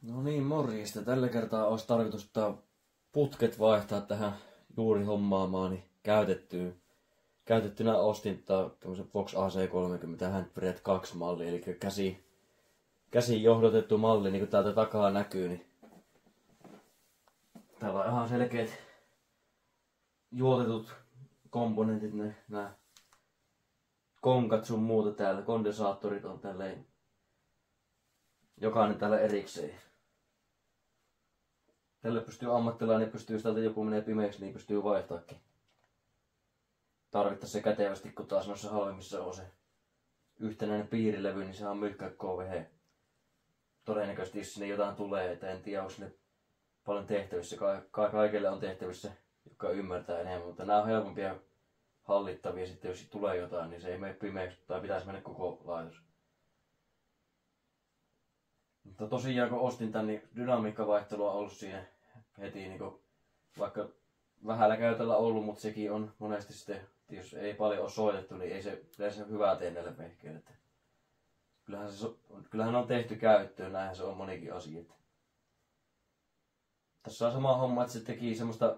No niin, morjesta. Tällä kertaa olisi tarkoitus putket vaihtaa tähän juuri hommaamaani käytettynä ostin tämmöisen Fox AC30 Handbreed 2 malli, eli käsi johdotettu malli, niin kuin täältä takaa näkyy, niin täällä on ihan selkeät juotetut komponentit, nämä konkat sun muuta täällä, kondensaattorit on tälleen, jokainen täällä erikseen. Tällä pystyy ammattilainen, pystyy täältä joku menee pimeäksi, niin pystyy vaihtaakin. Tarvittaisi se kätevästi, kun taas noissa halvemmissa on se yhtenäinen piirilevy, niin se on mykkä KVH. Todennäköisesti jos sinne jotain tulee, että en tiedä, onko sinne paljon tehtävissä. Kaikille on tehtävissä, jotka ymmärtää enemmän, mutta nämä on helpompia hallittavia. Sitten jos tulee jotain, niin se ei mene pimeäksi tai pitäisi mennä koko laitos. Mutta tosiaan kun ostin tän, niin dynamiikkavaihtelua on ollut siinä heti, niin vaikka vähällä käytöllä ollut, mutta sekin on monesti sitten, jos ei paljon ole soitettu, niin ei se yleensä hyvää tee näille vehkeille. Kyllähän on tehty käyttöön, näinhän se on monikin asia. Tässä on sama homma, että se teki semmoista,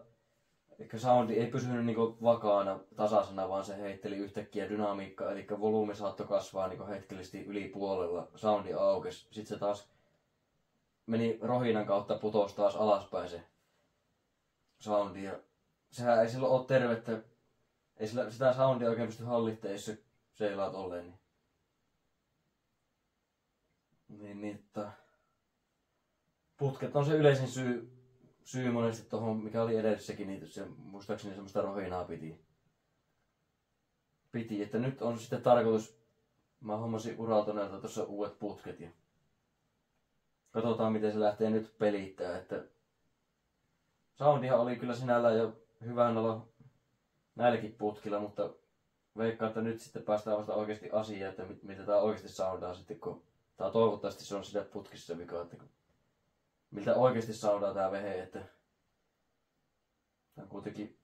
ehkä soundi ei pysynyt niinku vakaana, tasaisena, vaan se heitteli yhtäkkiä dynamiikkaa, eli volyymi saattoi kasvaa niinku hetkellisesti yli puolella, soundi aukesi. Sitten se taas meni rohinan kautta, putosi taas alaspäin se soundi. Ja sehän ei silloin ole tervettä, ei sitä soundia oikein pysty hallittamaan, jos se seilaat olleen. Putket on se yleisin syy monesti tuohon, mikä oli edellisessäkin, niin se, muistaakseni semmoista rohinaa piti. Että nyt on sitten tarkoitus, mä hommasin Uraltonelta tuossa uudet putket ja katsotaan miten se lähtee nyt pelittää, että soundihan oli kyllä sinällään jo hyvän olla näilläkin putkilla, mutta veikkaan, että nyt sitten päästään vasta oikeasti asiaan, että mitä tää oikeasti soundaa sitten, kun tää toivottavasti se on sitä putkissa vika, että miltä oikeasti soundaa tää vehe, että tää kuitenkin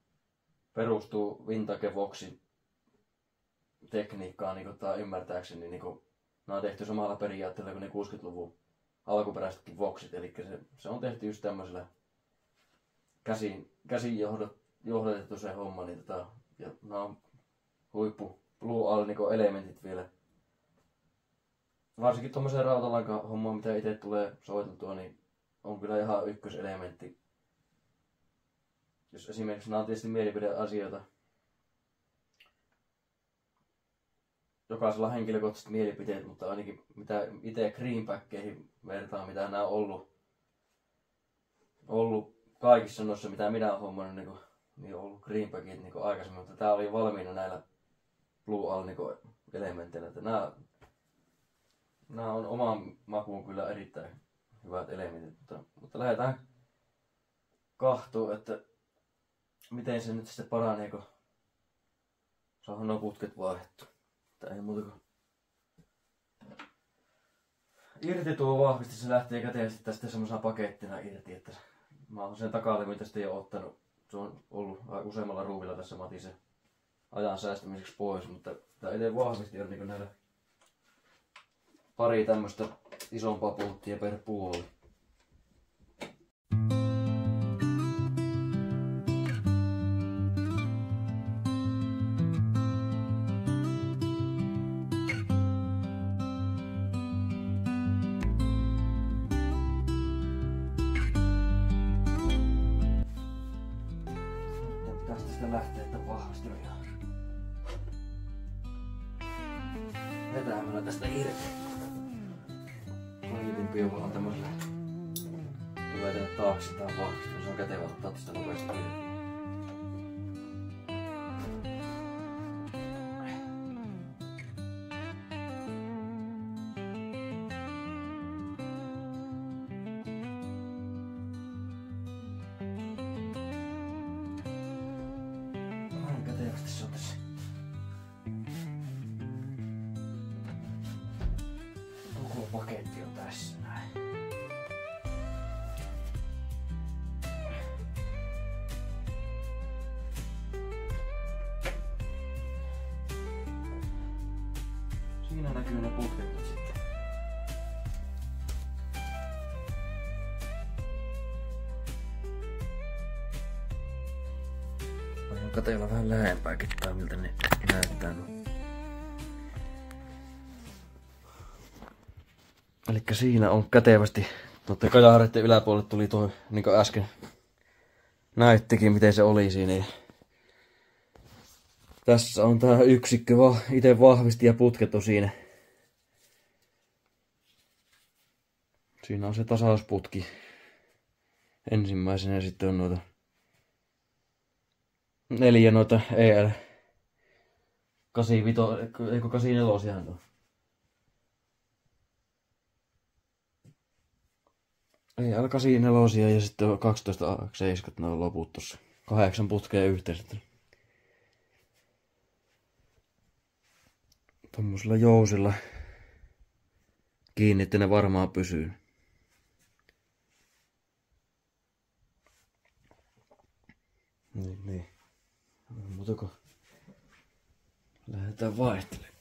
perustuu Vintage Voxin tekniikkaan, niin tää ymmärtääkseni, niin nämä on tehty samalla periaatteella kuin ne 60-luvun alkuperäisetkin Voxit, eli se on tehty just tämmöisellä käsin johdatettu se homma, niin ja nämä on huippu Blue Alnico elementit vielä. Varsinkin tuommoiseen rautalankaan hommaan, mitä itse tulee soiteltua, niin on kyllä ihan ykköselementti. Jos esimerkiksi nämä on tietysti mielipideasioita. Jokaisella on henkilökohtaiset mielipiteet, mutta ainakin mitä itse greenbackkeihin vertaan, mitä nämä on ollut kaikissa noissa, mitä minä olen hommannut, niin on ollut greenbackit niin aikaisemmin, mutta tämä oli valmiina näillä Blue Alnico elementeillä. Nämä on omaan makuun kyllä erittäin hyvät elementit, mutta lähdetään kahtoon, että miten se nyt sitten paranee, kun saadaan nuo putket vaihdettu. Tää ei muuta kuin irti tuo vahvasti, se lähtee käteisesti tästä semmoisena pakettina irti, että mä oon sen takalevyn tästä jo ottanut. Se on ollut useammalla ruuvilla tässä matisen ajan säästämiseksi pois, mutta tää eteen vahvasti on niin näillä pari tämmöstä isompaa pulttia per puoli. Tästä sitä lähtee, että vahvasti on ihan vetämällä tästä irti. Lajitin piuha on tämmöisellä tulee tänne taakse tää vahvasti, se on kätevä ottaa tästä nopeasti irti. Vähän kätevästi se on tässä. Koko paketti on tässä näin. Siinä näkyy ne putket nyt sitten. Katella vähän lähempääkin tää miltä ne näyttää. Elikkä siinä on kätevästi. Tuotte kajareiden yläpuolelle tuli tuo, niin kuin äsken näyttikin miten se oli siinä. Tässä on tää yksikkö itse vahvisti ja putket on siinä. Siinä on se tasausputki ensimmäisenä ja sitten on noita 4 noita EL 85, eikö 84 tuo. EL 84 ja sitten on 12A7 noin loput tossa. 8 putkea yhteensä. Tommosilla jousilla kiinni, että ne varmaan pysyy. Niin. Mutta kun lähdetään vaihtelemaan.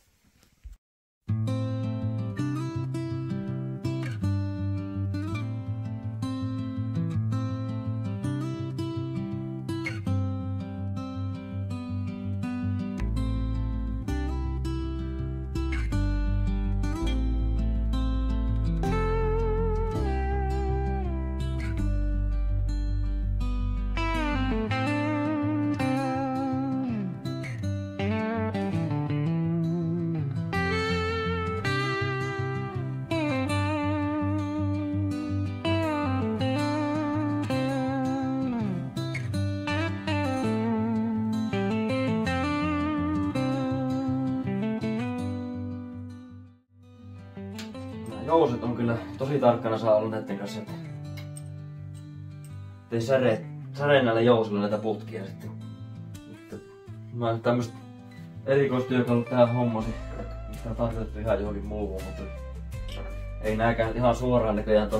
Jouset on kyllä tosi tarkkana saa olla näiden kanssa, että ei säree näillä jousilla näitä putkia sitten. Mä en tämmöstä erikoistyökalut tähän hommasin, mistä on tarkoitettu ihan johonkin muuhun, mutta ei nääkään ihan suoraan näköjään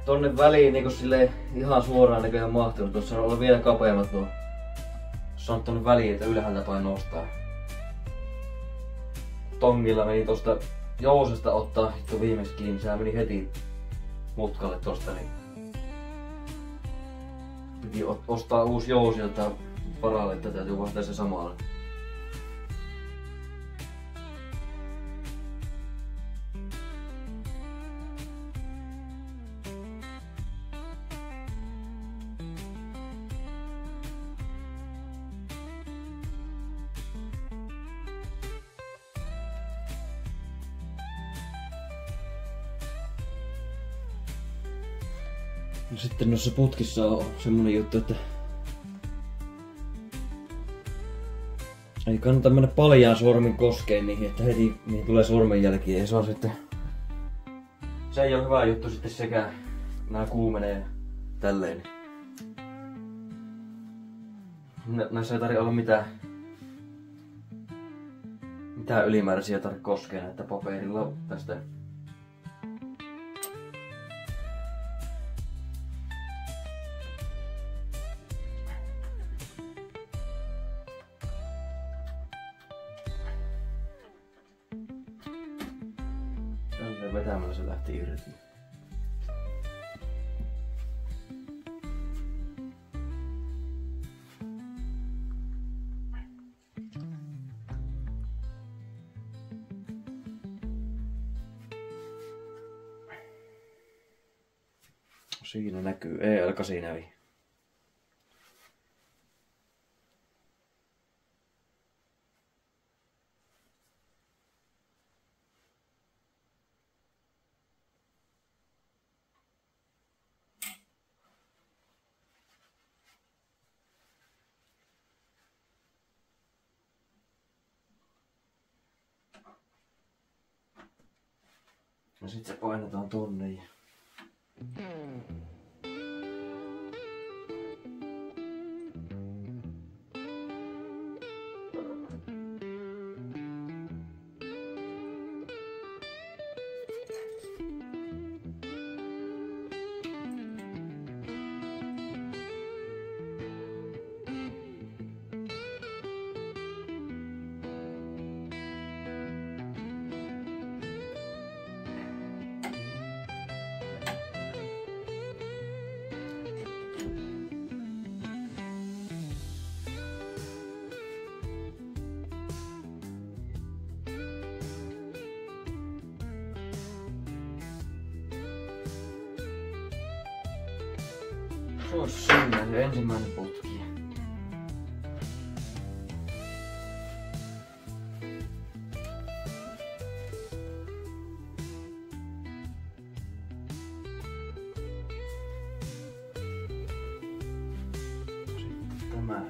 tonne väliin niinku silleen ihan suoraan näköjään mahtunut. Tuossa on ollut vielä kapeammat nuo. Tuossa on tonne väliin, että ylhäältä päin nostaa. Tongilla meni tosta jousesta ottaa hitto viimeksi kiinni, sehän meni heti mutkalle tosta, niin piti ostaa uusi jousi, jotta varalle, että täytyy vaihtaa se samalla. No sitten noissa putkissa on semmonen juttu, että ei kannata mennä paljaan sormin koskeen niihin, että heti niihin tulee sormenjälkiä ja se on sitten... Se ei ole hyvä juttu sitten sekä nää kuumenee tälleen. Näissä ei tarvitse olla mitään ylimääräisiä tarvitse koskea näitä paperilla tästä. Vetämällä se lähti irti. Siinä näkyy EL84. No sit se painetaan tonne ja... Se olisi siinä se ensimmäinen putki. Sitten tämä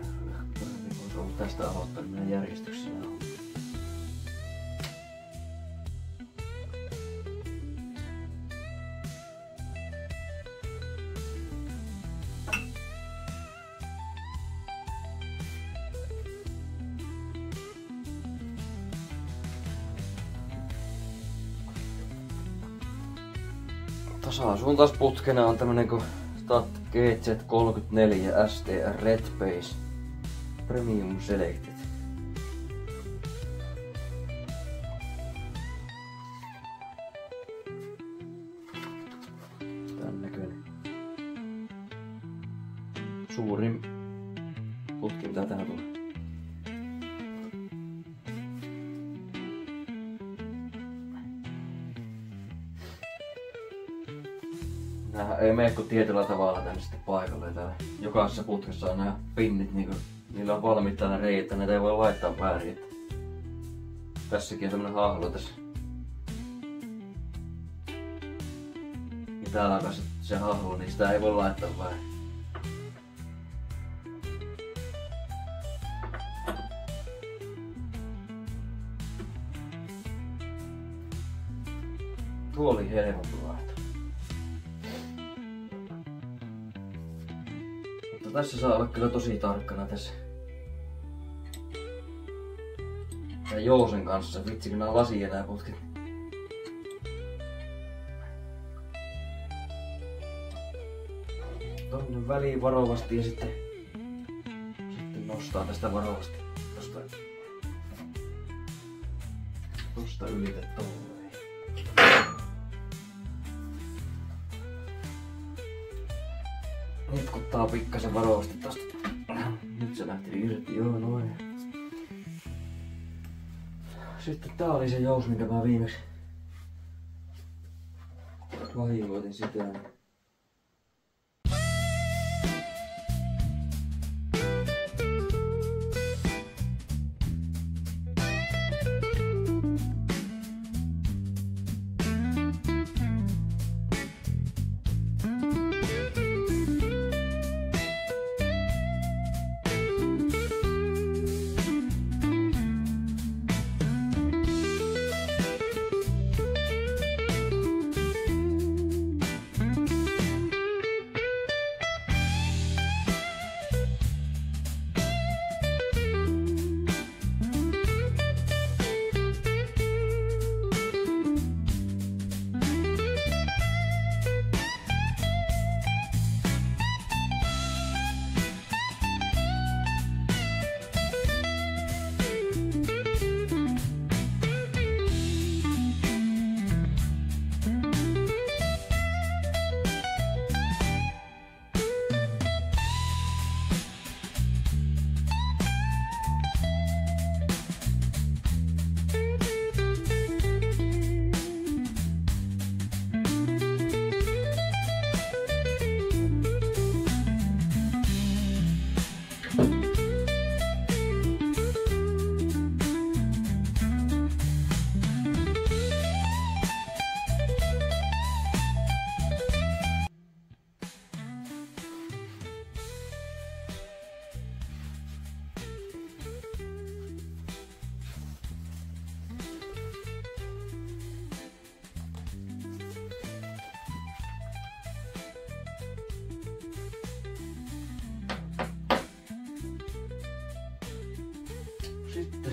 voisi olla tästä aloittaminen järjestyksessä. Tasasuuntaisputkena on tämmönen kuin Stat GZ34 STR Red Base Premium Selected. Tän näköinen. Suurin putki mitä tähän tulee. Nää ei mene kuin tietyllä tavalla tänne sitten paikalle. Täällä jokaisessa putkessa on nämä pinnit, niin niillä on valmiit täällä reijät, että näitä ei voi laittaa väärin. Tässäkin on tämmönen hahlo tässä. Ja täällä on se hahlo, niin sitä ei voi laittaa väärin. Tuo oli helpompi laittaa. Tässä saa olla kyllä tosi tarkkana tässä. Ja jousen kanssa, vitsi kun nää on lasia nää putket. Tonne väliin varovasti ja sitten nostaa tästä varovasti. Tosta ylitä tolleen. Nitkuttaa pikkasen varovasti tosta. Nyt se lähti irti, joo noin. Sitten tää oli se jous, minkä mä viimeksi vahingoitin sitä. Sitten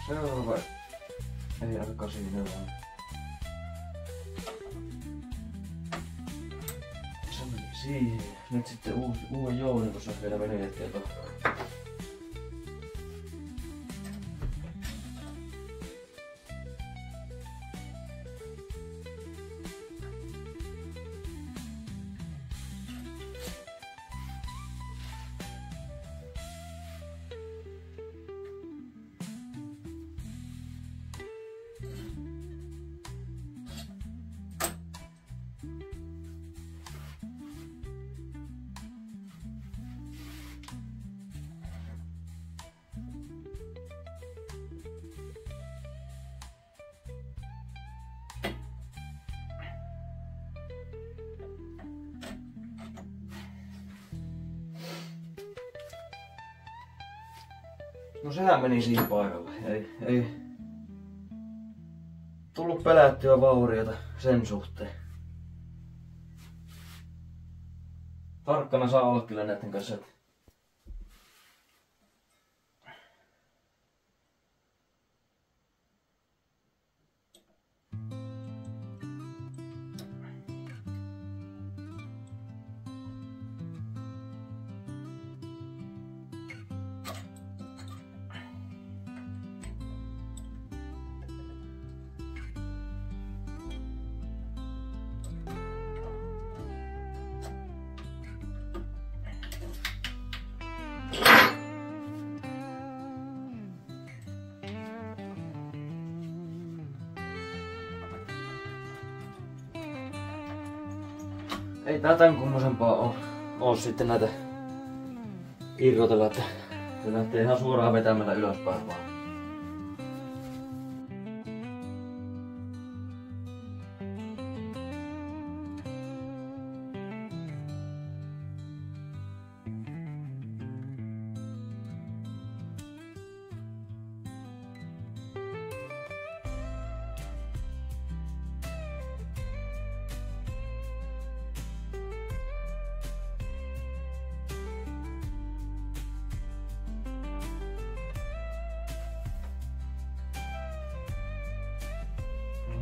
seuraava ei alkaa siinä vaan. Se meni siihen. Nyt sitten uuden jounin, kun se on vielä venetettyä tuohon. No sehän meni siinä paikalla. Ei tullut pelättyä vauriota sen suhteen. Tarkkana saa olla kyllä näiden kanssa. Ei tää tän kummosempaa oo sitten näitä irrotella, että se lähtee ihan suoraan vetämällä ylöspäin vaan.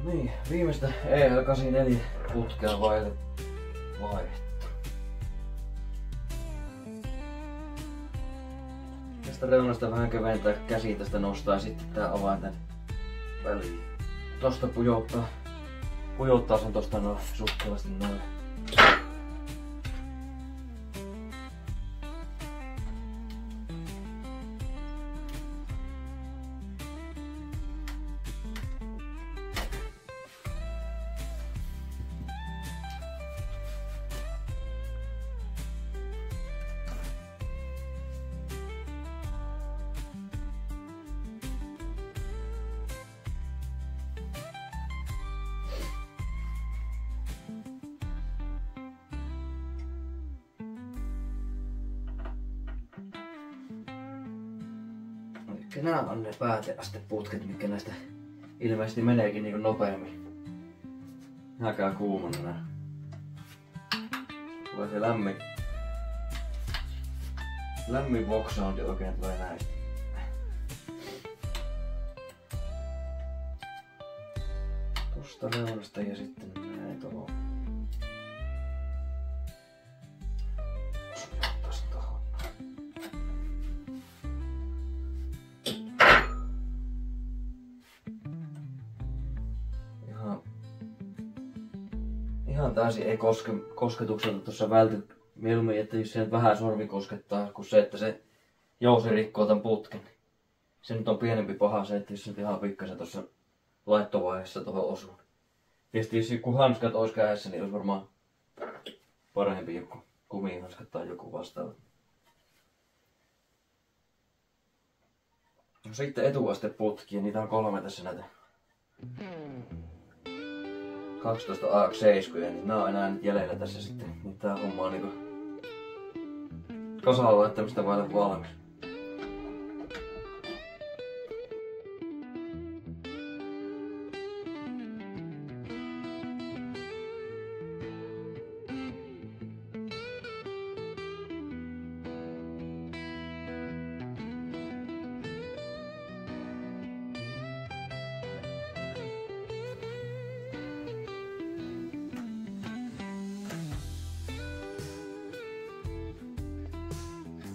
Niin, viimeistä EL84 putkea vaihdettu. Tästä reunasta vähän keventää käsi, tästä nostaa ja sitten tää avain tän väliin. Tosta pujottaa sen tosta noin sukkelasti noin. Nämä on ne pääteasteputket, mitkä näistä ilmeisesti meneekin niinku nopeammin. Nää käy kuumana nää. Tulee se lämmin box soundi oikein tulee näistä. Tosta reunasta ja sitten näin tohon. Ihan täysin ei kosketukselta tuossa välty. Mieluummin, että jos se vähän sormi koskettaa, kuin se, että se jousi rikkoo tämän putken. Se nyt on pienempi paha se, että jos se ihan pikkasen tuossa laittovaiheessa tuohon osuu. Tietysti jos joku hanskat olisi kädessä, niin olisi varmaan parempi joku kumihanskat tai joku vastaava. No sitten etuasteputkia, niitä on 3 tässä näitä. 12 AX7, niin nää on enää nyt jäljellä tässä sitten. Niin tää homma on niinku kasaan laittamista vaille valmis.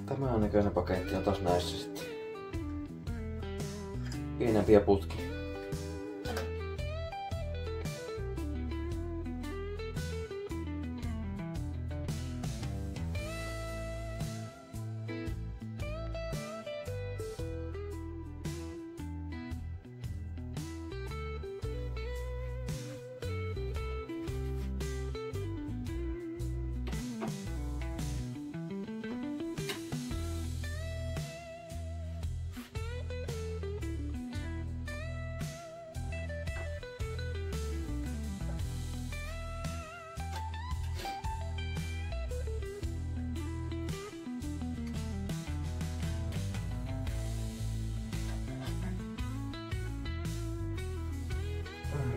Tämän näköinen paketti on taas näissä sitten. Pienempiä putkia.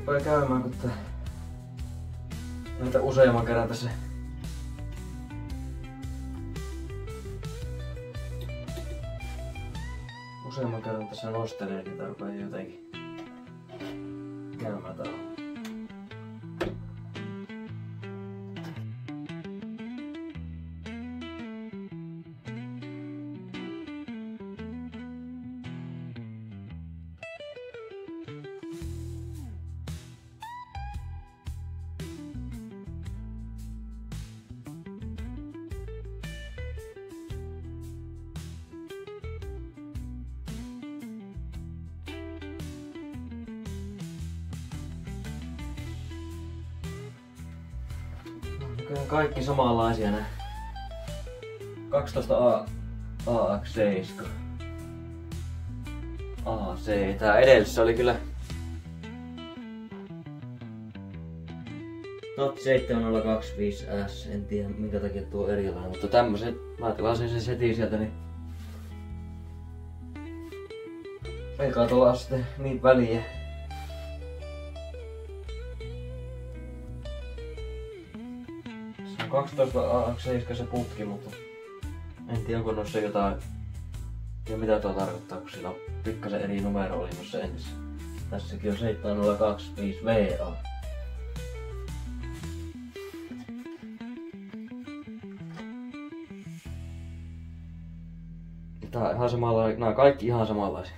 rupeaa käymään, kun näitä useamman kerran tässä nostelee, niin tää rupeaa jotenkin käymään täällä. Kaikki samanlaisia nää 12 AX7 AC. Tää edellisessä oli kyllä Tot 7025S. En tiedä minkä takia tuo erilainen, mutta tämmösen mä tilasin sen setin sieltä, niin ei kai tuolla sitten niin väliä. Se on 12 AX7 se putki, mutta en tiedä onko noissa jotain ja mitä tuo tarkoittaa, kun sillä on pikkasen eri numero oli noissa entisessä. Tässäkin on 7025VA. Tää on ihan samanlainen, nää kaikki ihan samanlaisia.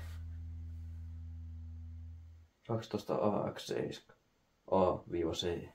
12 AX7 A-C.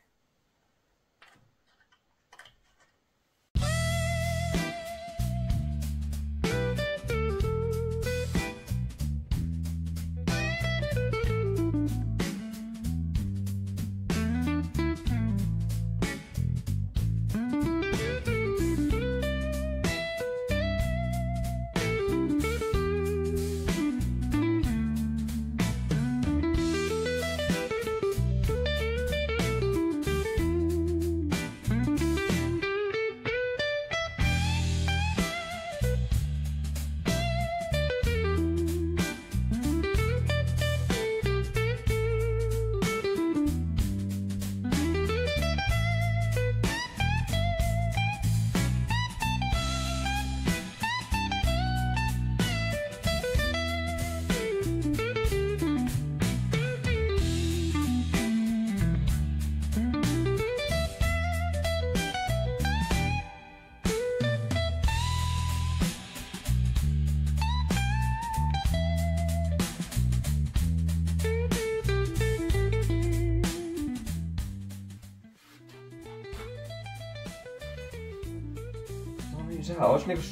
Sehän olisi niinku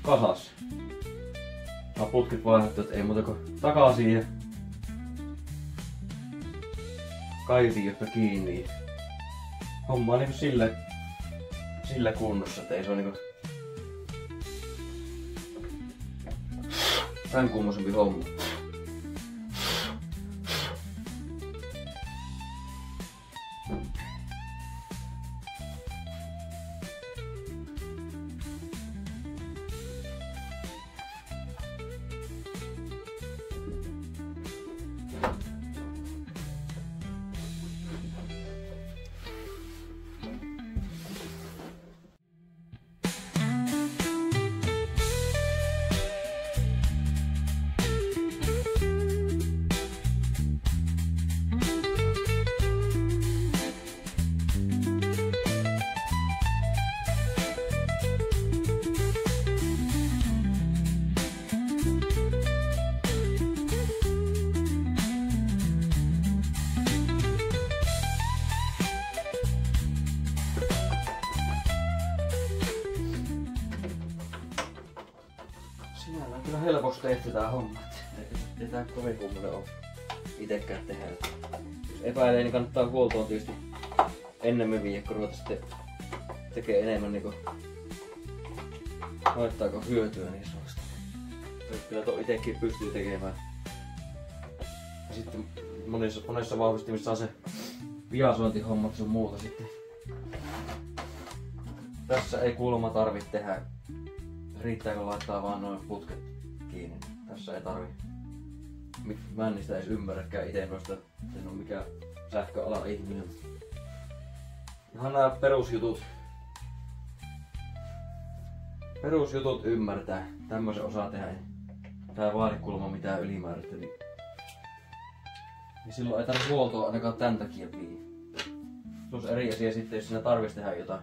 kasassa. Mä oon putkit vaihdettu, et ei muuta kuin takaisin ja kaiutinjosta kiinni. Homma on niinku sillä kunnossa, et ei se oo niinku tän kummosempi homma. Sinällään kyllä helposti tehty tää homma. Ei tää kovin kummonen oo itekään tehdä. Jos epäilee, niin kannattaa huoltoon tietysti ennemmin viiä, kun ruveta sitten tekee enemmän niinku haittaako hyötyä niistä vasta. Kyllä tuo itekin pystyy tekemään. Ja sitten monessa vahvistimissa on se viasointihommat sun muuta sitten. Tässä ei kuulemma tarvitse tehdä. Riittääkö laittaa vaan noin putket kiinni. Tässä ei tarvi Mä en niistä edes ymmärräkään ite noista, en oo mikään sähköalan ihminen. Ihan nää perusjutut ymmärtää. Tämmösen osaa tehdä. Tää vaarikulma mitään ylimääräistä, niin silloin ei tarvitse huoltoa ainakaan tän takia viiä. Se olisi eri asia sitten, jos siinä tarvitsisi tehdä jotain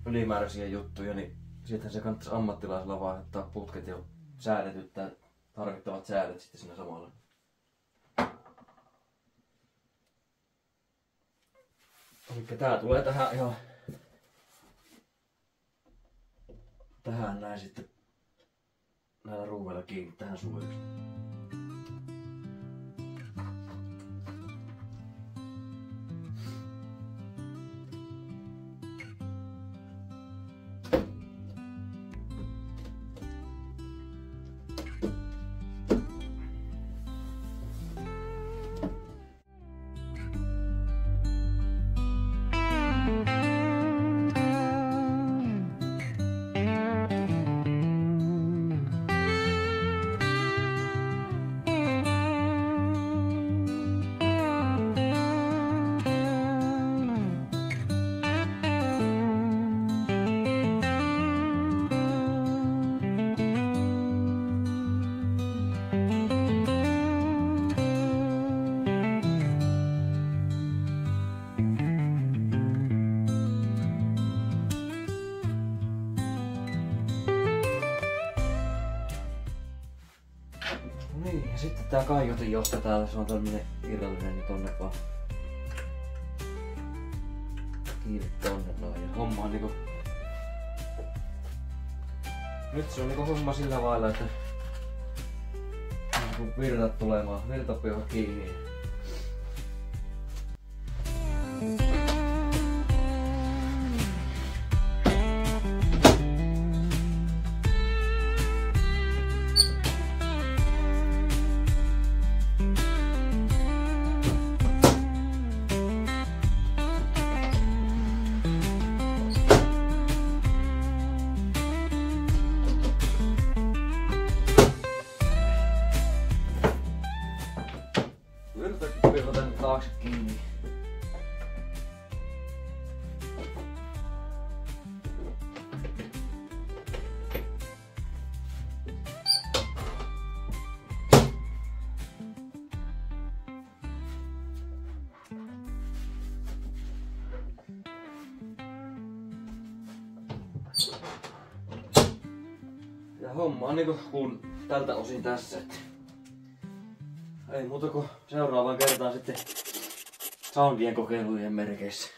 ylimääräisiä juttuja, niin sittenhän se kannattaisi ammattilaisella vaihtaa putket jo säädetyt tai tarvittavat säädöt sitten siinä samalla. Elikkä tää tulee tähän ihan tähän näin sitten näillä ruuveilla kiinni tähän suojaksi. Niin, ja sitten tää kaiutin johto täällä, se on tämmönen irrallinen, niin tonne vaan kiinni tonne noin. Ja homma on niinku... Nyt se on niinku homma sillä lailla, että kun virtat tulemaan, virtapiuha kiinni. Virtapiuha tänne taakse kiinni. Ja homma on niinku kun tältä osin tässä, että ei muuta kuin seuraavaan kertaan sitten soundien kokeilujen merkeissä.